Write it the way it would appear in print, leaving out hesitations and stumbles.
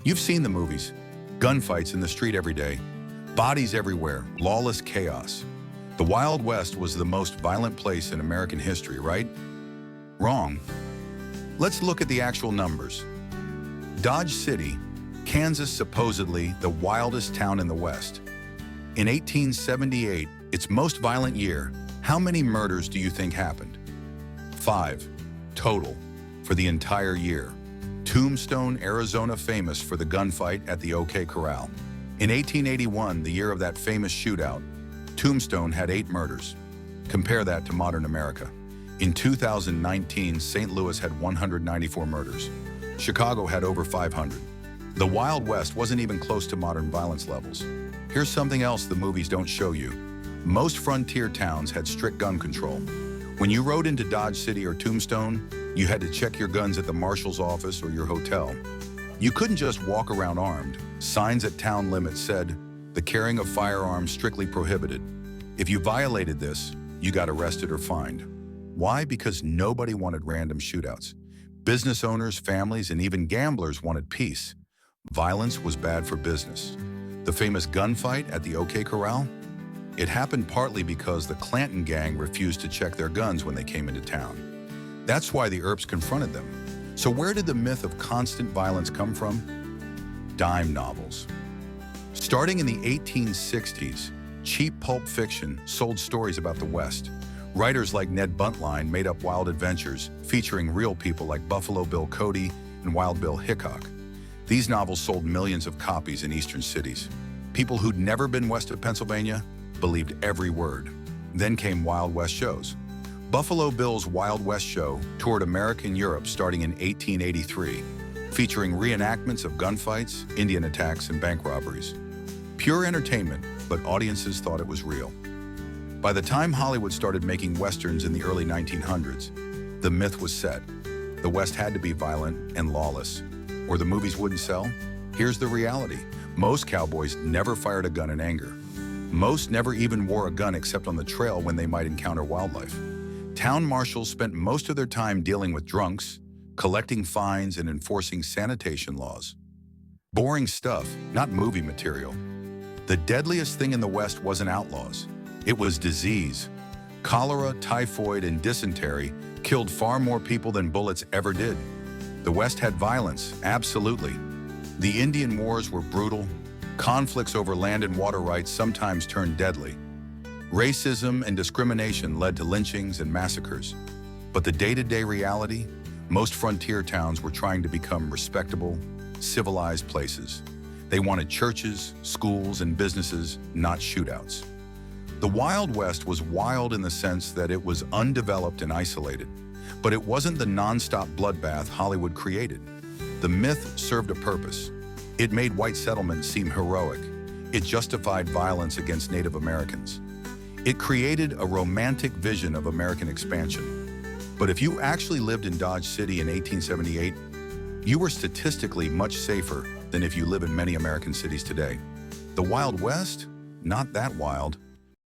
You've seen the movies. Gunfights in the street every day. Bodies everywhere. Lawless chaos. The Wild West was the most violent place in American history, right? Wrong. Let's look at the actual numbers. Dodge City, Kansas, supposedly the wildest town in the West. In 1878, its most violent year, how many murders do you think happened? 5. Total. For the entire year. Tombstone, Arizona, famous for the gunfight at the OK Corral. In 1881, the year of that famous shootout, Tombstone had 8 murders. Compare that to modern America. In 2019, St. Louis had 194 murders. Chicago had over 500. The Wild West wasn't even close to modern violence levels. Here's something else the movies don't show you. Most frontier towns had strict gun control. When you rode into Dodge City or Tombstone, you had to check your guns at the marshal's office or your hotel. You couldn't just walk around armed. Signs at town limits said, "The carrying of firearms strictly prohibited." If you violated this, you got arrested or fined. Why? Because nobody wanted random shootouts. Business owners, families, and even gamblers wanted peace. Violence was bad for business. The famous gunfight at the OK Corral? It happened partly because the Clanton gang refused to check their guns when they came into town. That's why the Earps confronted them. So where did the myth of constant violence come from? Dime novels. Starting in the 1860s, cheap pulp fiction sold stories about the West. Writers like Ned Buntline made up wild adventures featuring real people like Buffalo Bill Cody and Wild Bill Hickok. These novels sold millions of copies in eastern cities. People who'd never been west of Pennsylvania believed every word. Then came Wild West shows. Buffalo Bill's Wild West show toured America and Europe starting in 1883, featuring reenactments of gunfights, Indian attacks, and bank robberies. Pure entertainment, but audiences thought it was real. By the time Hollywood started making westerns in the early 1900s, the myth was set. The West had to be violent and lawless, or the movies wouldn't sell. Here's the reality. Most cowboys never fired a gun in anger. Most never even wore a gun except on the trail when they might encounter wildlife. Town marshals spent most of their time dealing with drunks, collecting fines, and enforcing sanitation laws. Boring stuff, not movie material. The deadliest thing in the West wasn't outlaws. It was disease. Cholera, typhoid, and dysentery killed far more people than bullets ever did. The West had violence, absolutely. The Indian Wars were brutal. Conflicts over land and water rights sometimes turned deadly. Racism and discrimination led to lynchings and massacres. But the day-to-day reality? Most frontier towns were trying to become respectable, civilized places. They wanted churches, schools, and businesses, not shootouts. The Wild West was wild in the sense that it was undeveloped and isolated, but it wasn't the non-stop bloodbath Hollywood created. The myth served a purpose. It made white settlements seem heroic. It justified violence against Native Americans. It created a romantic vision of American expansion. But if you actually lived in Dodge City in 1878, you were statistically much safer than if you live in many American cities today. The Wild West? Not that wild.